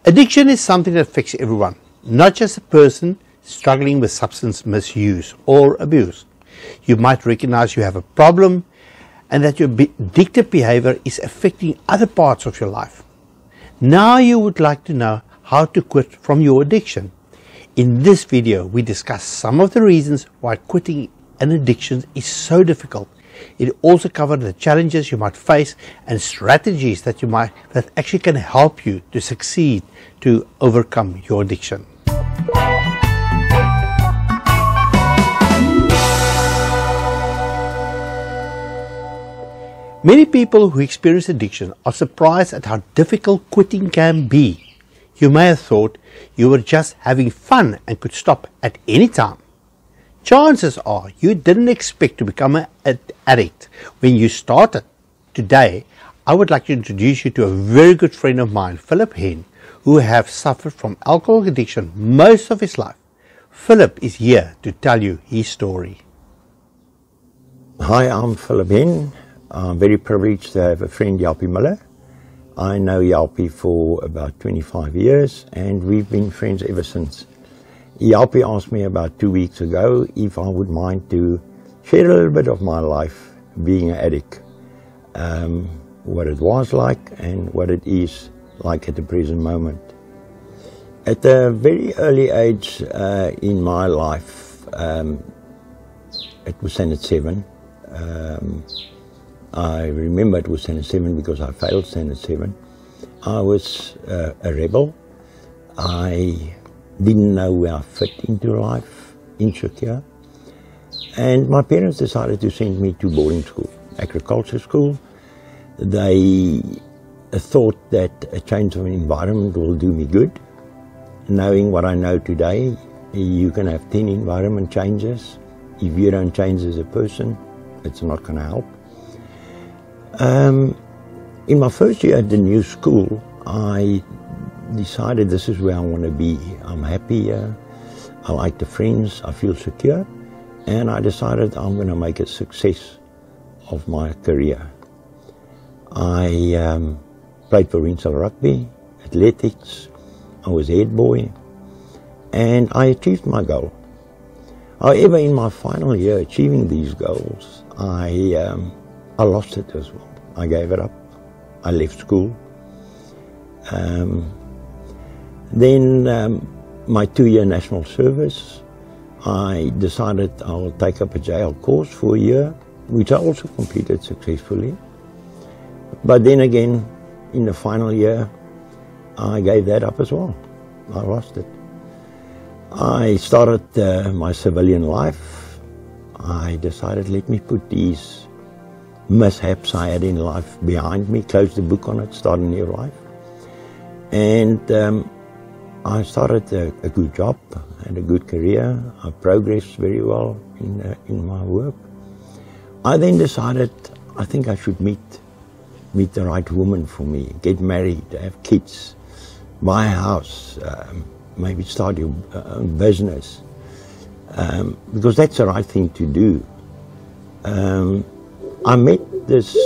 Addiction is something that affects everyone, not just a person struggling with substance misuse or abuse. You might recognize you have a problem and that your addictive behavior is affecting other parts of your life. Now you would like to know how to quit from your addiction. In this video, we discuss some of the reasons why quitting an addiction is so difficult. It also covers the challenges you might face and strategies that actually can help you to succeed to overcome your addiction. Many people who experience addiction are surprised at how difficult quitting can be. You may have thought you were just having fun and could stop at any time. Chances are you didn't expect to become an addict when you started. Today, I would like to introduce you to a very good friend of mine, Philip Hen, who has suffered from alcohol addiction most of his life. Philip is here to tell you his story. Hi, I'm Philip Hen. I'm very privileged to have a friend, Jalpie Miller. I know Jalpie for about 25 years and we've been friends ever since. Jalpie asked me about 2 weeks ago if I would mind to share a little bit of my life being an addict, what it was like and what it is like at the present moment. At a very early age in my life, it was standard 7. I remember it was standard 7 because I failed standard 7. I was a rebel. I didn't know where I fit into life, insecure. And my parents decided to send me to boarding school, agriculture school. They thought that a change of environment will do me good. Knowing what I know today, you can have 10 environment changes. If you don't change as a person, it's not going to help. In my first year at the new school, I decided this is where I want to be. I'm happy here. I like the friends. I feel secure. And I decided I'm going to make a success of my career. I played for Rinsel Rugby, athletics. I was head boy. And I achieved my goal. However, in my final year achieving these goals, I lost it as well. I gave it up. I left school. Then my 2-year national service, I decided I'll take up a jail course for a year, which I also completed successfully. But then again, in the final year, I gave that up as well. I lost it. I started my civilian life. I decided, let me put these mishaps I had in life behind me, close the book on it, start a new life. And I started a good job and a good career. I progressed very well in my work. I then decided I think I should meet the right woman for me, get married, have kids, buy a house, maybe start your own business, because that's the right thing to do. I met this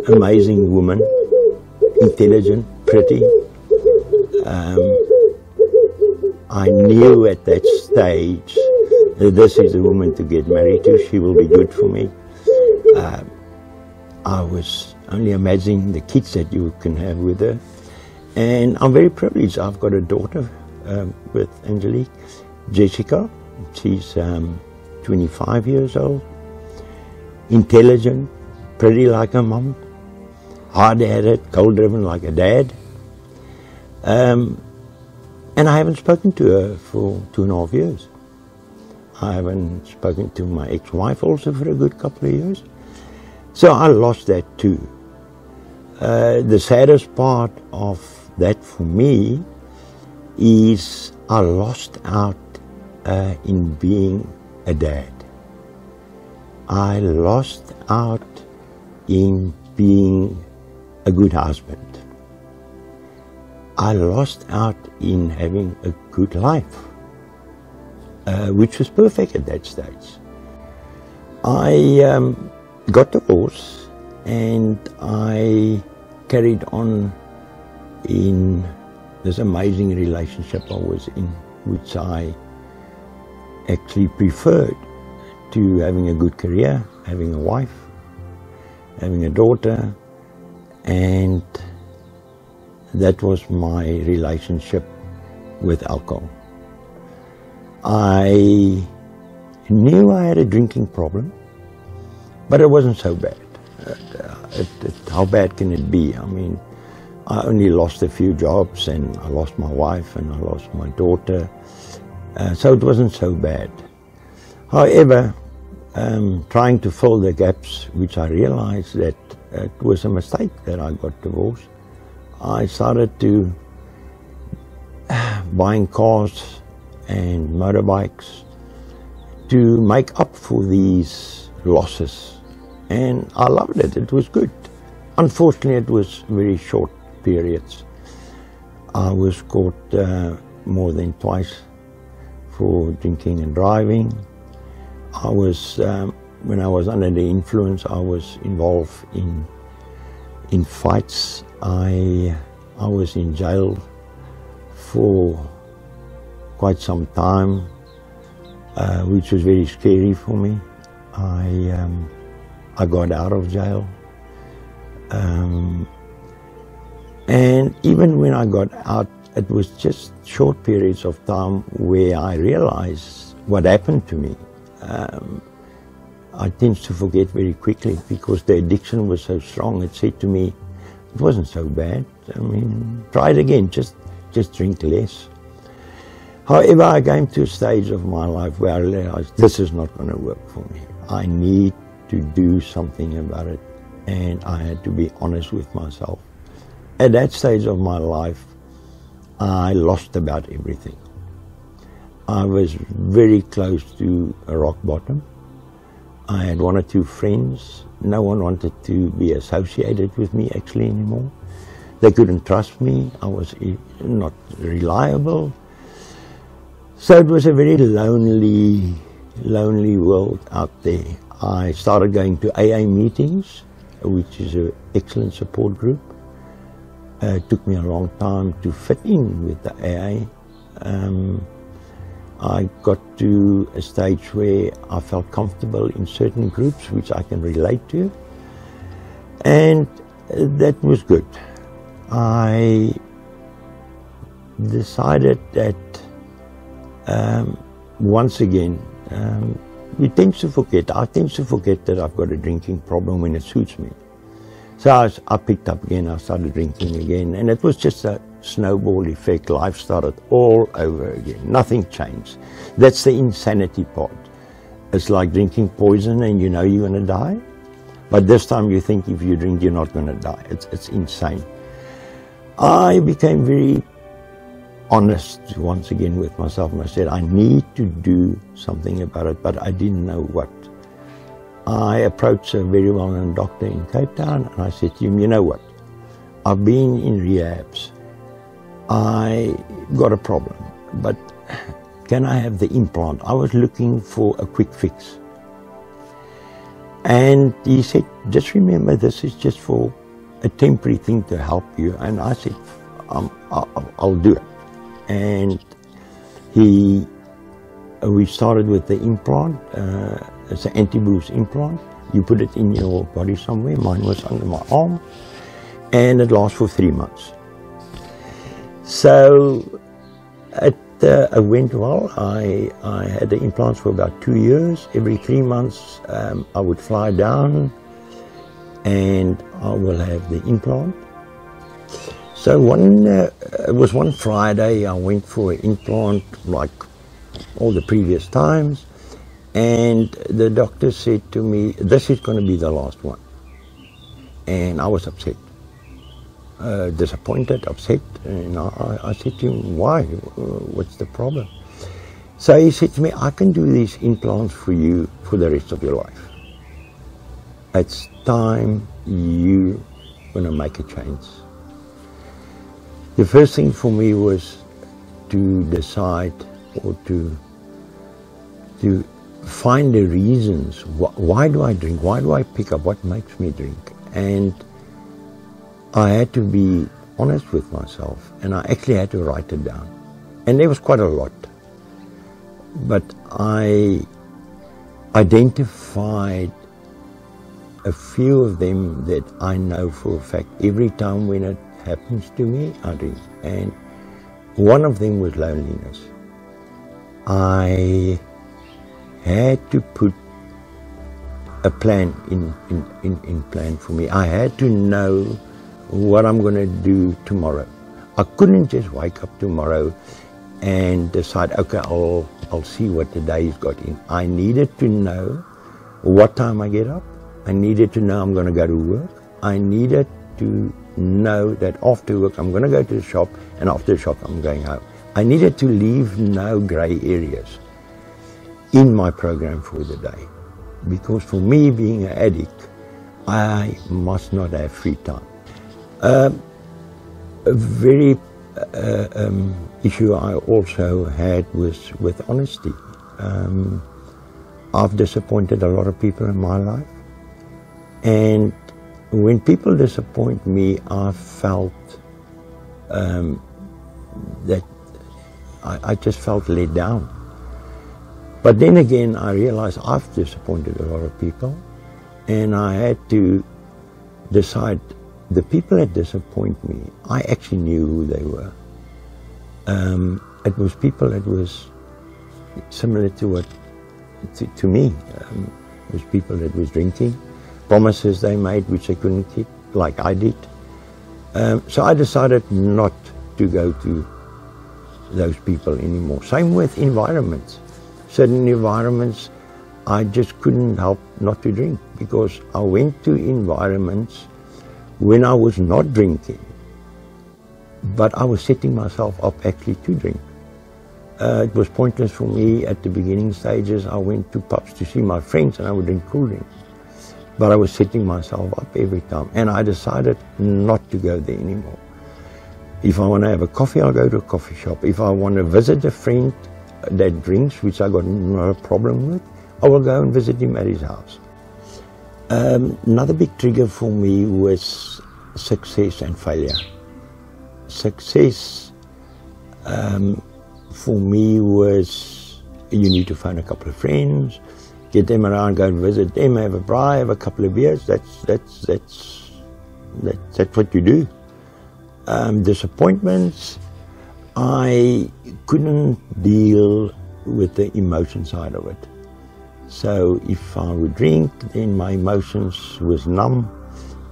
amazing woman, intelligent, pretty. I knew at that stage that this is the woman to get married to. She will be good for me. I was only imagining the kids that you can have with her. And I'm very privileged. I've got a daughter with Angelique, Jessica. She's 25 years old. Intelligent, pretty like her mom, hard-headed, cold-driven like her dad. And I haven't spoken to her for 2.5 years. I haven't spoken to my ex-wife also for a good couple of years. So I lost that too. The saddest part of that for me is I lost out in being a dad. I lost out in being a good husband. I lost out in having a good life, which was perfect at that stage. I got divorced and I carried on in this amazing relationship I was in, which I actually preferred to having a good career, having a wife, having a daughter, and that was my relationship with alcohol. I knew I had a drinking problem, but it wasn't so bad. How bad can it be? I mean, I only lost a few jobs, and I lost my wife, and I lost my daughter, so it wasn't so bad. However, trying to fill the gaps, which I realized that it was a mistake that I got divorced, I started to buying cars and motorbikes to make up for these losses, and I loved it. It was good. Unfortunately, it was very short periods. I was caught more than twice for drinking and driving. I was, when I was under the influence, I was involved in fights. I was in jail for quite some time, which was very scary for me. I got out of jail. And even when I got out, it was just short periods of time where I realized what happened to me. I tend to forget very quickly because the addiction was so strong. It said to me, it wasn't so bad. I mean, try it again, just drink less. However, I came to a stage of my life where I realized this is not going to work for me. I need to do something about it, and I had to be honest with myself. At that stage of my life, I lost about everything. I was very close to a rock bottom. I had one or two friends. No one wanted to be associated with me actually anymore. They couldn't trust me. I was not reliable. So it was a very lonely world out there. I started going to AA meetings, which is an excellent support group. It took me a long time to fit in with the AA. I got to a stage where I felt comfortable in certain groups which I can relate to, and that was good. I decided that once again, I tend to forget that I've got a drinking problem when it suits me. So I picked up again, I started drinking again, and it was just a snowball effect. Life started all over again. Nothing changed. That's the insanity part. It's like drinking poison and you know you're going to die, but this time you think if you drink you're not going to die. It's insane. I became very honest once again with myself, and I said I need to do something about it, but I didn't know what. I approached a very well-known doctor in Cape Town, and I said to him, you know what, I've been in rehabs. I got a problem, but can I have the implant? I was looking for a quick fix. And he said, just remember, this is just for a temporary thing to help you. And I said, I'll do it. And we started with the implant. It's an anti-bruise implant. You put it in your body somewhere. Mine was under my arm, and it lasts for 3 months. So it went well. I had the implants for about 2 years. Every 3 months I would fly down and I will have the implant. So it was one Friday, I went for an implant like all the previous times, and the doctor said to me, this is going to be the last one. And I was upset. Disappointed, upset, and I said to him, why? What's the problem? So he said to me, I can do these implants for you for the rest of your life. It's time you going to make a change. The first thing for me was to decide or to find the reasons. Why do I drink? Why do I pick up? What makes me drink? And I had to be honest with myself, and I actually had to write it down. And there was quite a lot. But I identified a few of them that I know for a fact. Every time when it happens to me, I drink. And one of them was loneliness. I had to put a plan in plan for me. I had to know what I'm going to do tomorrow. I couldn't just wake up tomorrow and decide, okay, I'll see what the day's got in. I needed to know what time I get up. I needed to know I'm going to go to work. I needed to know that after work I'm going to go to the shop, and after the shop I'm going home. I needed to leave no grey areas in my program for the day. Because for me, being an addict, I must not have free time. A very issue I also had was with honesty. I've disappointed a lot of people in my life, and when people disappoint me, I felt that I just felt let down. But then again, I realized I've disappointed a lot of people, and I had to decide the people that disappoint me, I actually knew who they were. It was people that was similar to me. It was people that was drinking, promises they made which they couldn't keep, like I did. So I decided not to go to those people anymore. Same with environments. Certain environments, I just couldn't help not to drink, because I went to environments when I was not drinking, but I was setting myself up actually to drink. It was pointless for me at the beginning stages. I went to pubs to see my friends and I would drink cool drinks. But I was setting myself up every time, and I decided not to go there anymore. If I want to have a coffee, I'll go to a coffee shop. If I want to visit a friend that drinks, which I got no problem with, I will go and visit him at his house. Another big trigger for me was success and failure. Success for me was, you need to find a couple of friends, get them around, go and visit them, have a braai, have a couple of beers. That's what you do. Disappointments, I couldn't deal with the emotion side of it. So if I would drink, then my emotions was numb,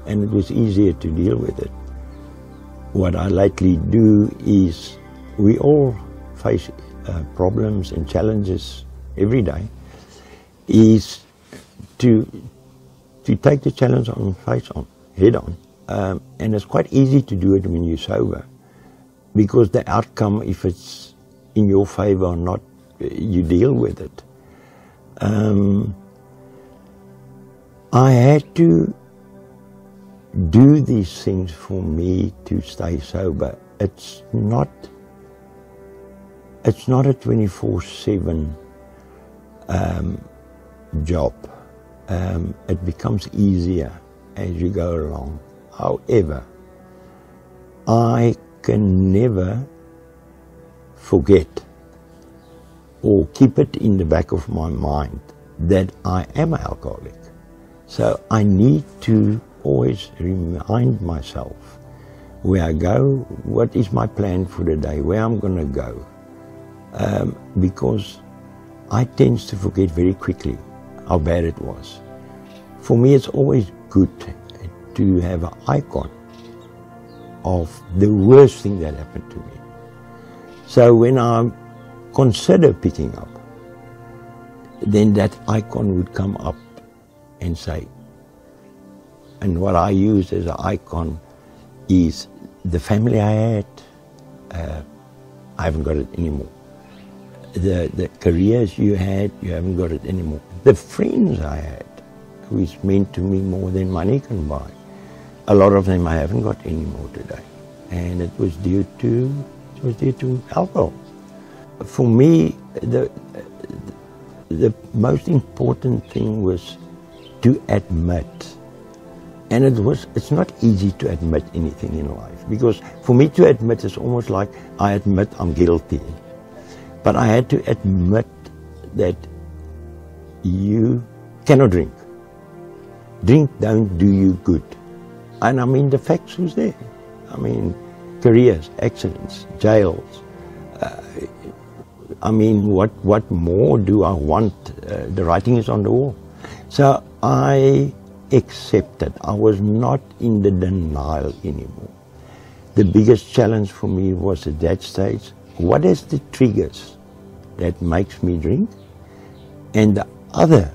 and it was easier to deal with it. What I lately do is, we all face problems and challenges every day, is to take the challenge on face on, head on. And it's quite easy to do it when you're sober, because the outcome, if it's in your favor or not, you deal with it. I had to do these things for me to stay sober. It's not a 24/7 job. It becomes easier as you go along. However, I can never forget or keep it in the back of my mind that I am an alcoholic. So I need to always remind myself where I go, what is my plan for the day, where I'm going to go. Because I tend to forget very quickly how bad it was. For me, it's always good to have an icon of the worst thing that happened to me. So when I consider picking up, then that icon would come up and say, and what I use as an icon is the family I had, I haven't got it anymore. The careers you had, you haven't got it anymore. The friends I had, who is meant to me more than money can buy, a lot of them I haven't got anymore today. And it was due to alcohol. For me, the most important thing was to admit And it's not easy to admit anything in life, because for me to admit is almost like I admit I'm guilty. But I had to admit that you cannot drink. Drink don't do you good. And I mean, the facts was there. I mean, careers, accidents, jails. I mean, what more do I want? The writing is on the wall. So I accepted. I was not in the denial anymore. The biggest challenge for me was at that stage, what is the triggers that makes me drink? And the other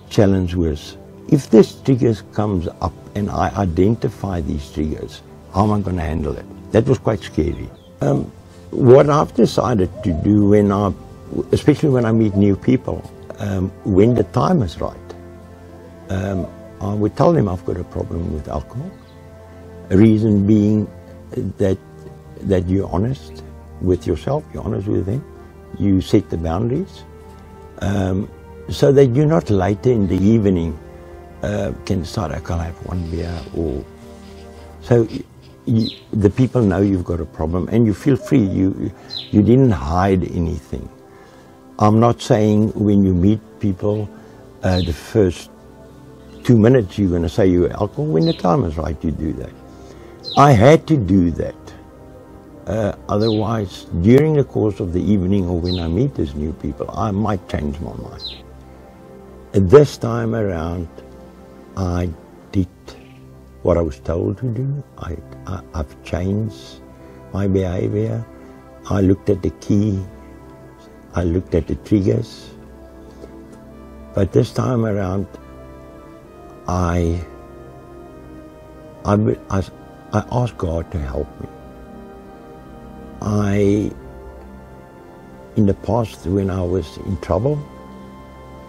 challenge was, if this triggers comes up and I identify these triggers, how am I going to handle it? That was quite scary. What I've decided to do especially when I meet new people, when the time is right, I would tell them I've got a problem with alcohol. A reason being that you're honest with yourself, you're honest with them, you set the boundaries, so that you're not later in the evening can start, I can't have one beer, or so the people know you've got a problem and you feel free. You didn't hide anything. I'm not saying when you meet people the first 2 minutes you're going to say you're alcohol. When the time is right, you do that. I had to do that. Otherwise, during the course of the evening or when I meet these new people, I might change my mind. At this time around, I did what I was told to do. I've changed my behavior. I looked at the key. I looked at the triggers. But this time around, I asked God to help me. In the past, when I was in trouble,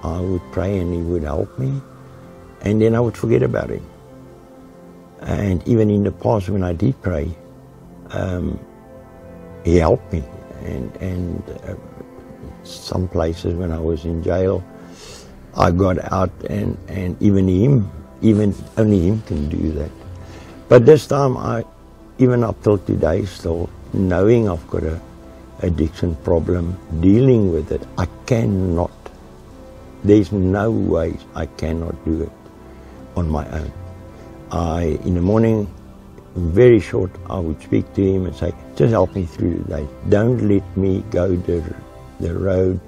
I would pray and He would help me, and then I would forget about Him. And even in the past, when I did pray, He helped me. And some places when I was in jail, I got out, and even only Him can do that. But this time, even up till today, still knowing I've got a addiction problem, dealing with it, I cannot. There's no way I cannot do it on my own. In the morning, very short, I would speak to Him and say, just help me through the day. Don't let me go the road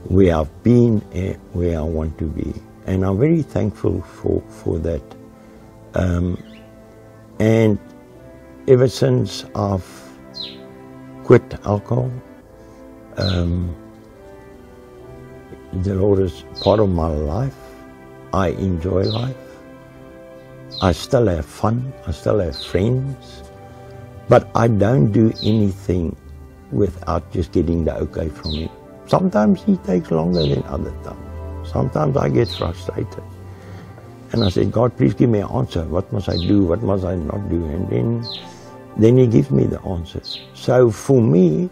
where I've been and where I want to be. And I'm very thankful for that. And ever since I've quit alcohol, the Lord is part of my life. I enjoy life. I still have fun. I still have friends. But I don't do anything without just getting the okay from Him. Sometimes He takes longer than other times. Sometimes I get frustrated. And I said, God, please give me an answer. What must I do? What must I not do? And then He gives me the answers. So for me,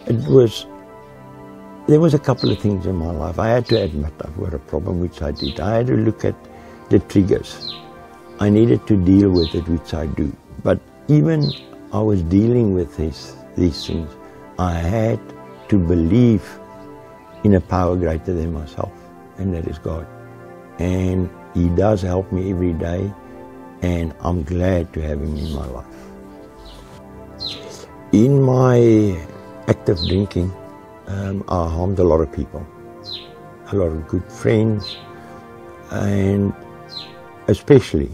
there was a couple of things in my life. I had to admit I've got a problem, which I did. I had to look at the triggers. I needed to deal with it, which I do. But even I was dealing with these things, I had to believe in a power greater than myself, and that is God. And He does help me every day, and I'm glad to have Him in my life. In my active drinking, I harmed a lot of people, a lot of good friends, and especially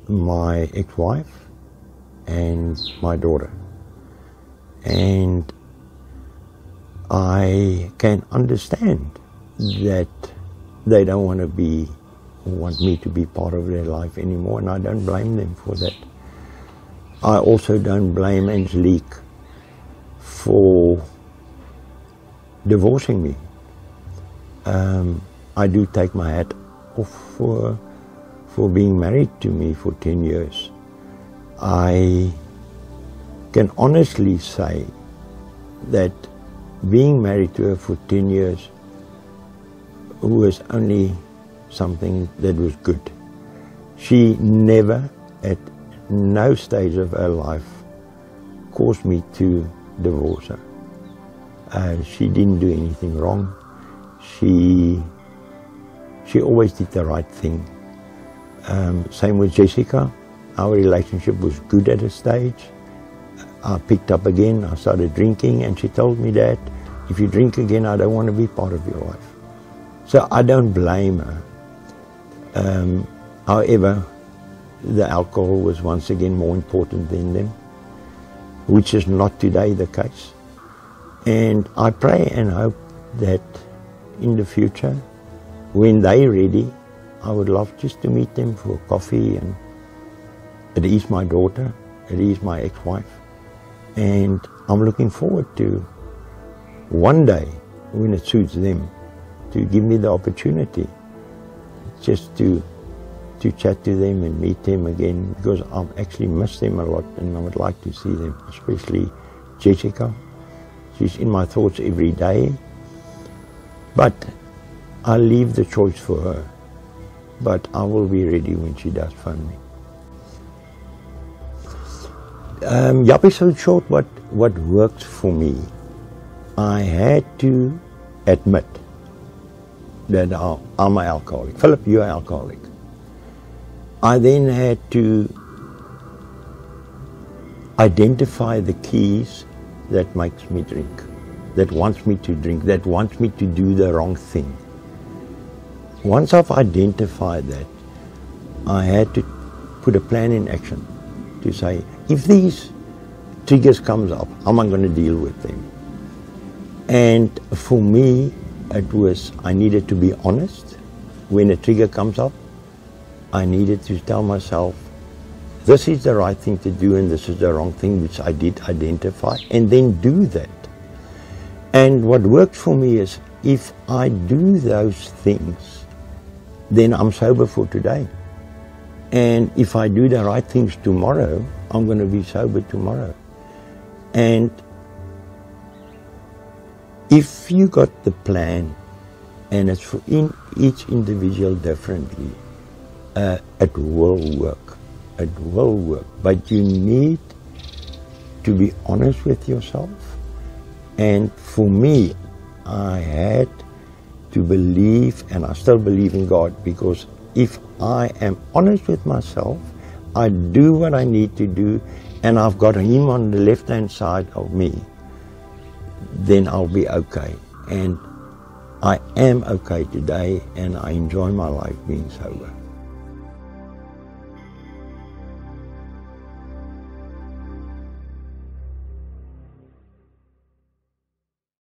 my ex-wife and my daughter. And I can understand that they don't want me to be part of their life anymore, and I don't blame them for that. I also don't blame Angelique for divorcing me. I do take my hat off for being married to me for 10 years. I can honestly say that being married to her for 10 years, who was only something that was good. She never, at no stage of her life, caused me to divorce her. She didn't do anything wrong. She always did the right thing. Same with Jessica. Our relationship was good at a stage. I picked up again, I started drinking, and she told me that if you drink again, I don't want to be part of your life. So I don't blame her. However, the alcohol was once again more important than them, which is not today the case. And I pray and hope that in the future, when they're ready, I would love just to meet them for coffee. And it is my daughter, it is my ex-wife, and I'm looking forward to one day, when it suits them, to give me the opportunity just to chat to them and meet them again, because I actually miss them a lot and I would like to see them, especially Jessica. She's in my thoughts every day, but I leave the choice for her. But I will be ready when she does phone me. Yappie, so short, what worked for me, I had to admit that I'm an alcoholic. Philip, you're an alcoholic. I then had to identify the keys that makes me drink, that wants me to drink, that wants me to do the wrong thing. Once I've identified that, I had to put a plan in action to say, if these triggers comes up, how am I going to deal with them? And for me, it was, I needed to be honest. When a trigger comes up, I needed to tell myself, this is the right thing to do and this is the wrong thing, which I did identify, and then do that. And what worked for me is, if I do those things, then I'm sober for today. And if I do the right things tomorrow, I'm going to be sober tomorrow. And if you got the plan, and it's for each individual differently, it will work. It will work. But you need to be honest with yourself. And for me, I had to believe, and I still believe in God, because if I am honest with myself, I do what I need to do, and I've got Him on the left-hand side of me, then I'll be okay. And I am okay today, and I enjoy my life being sober.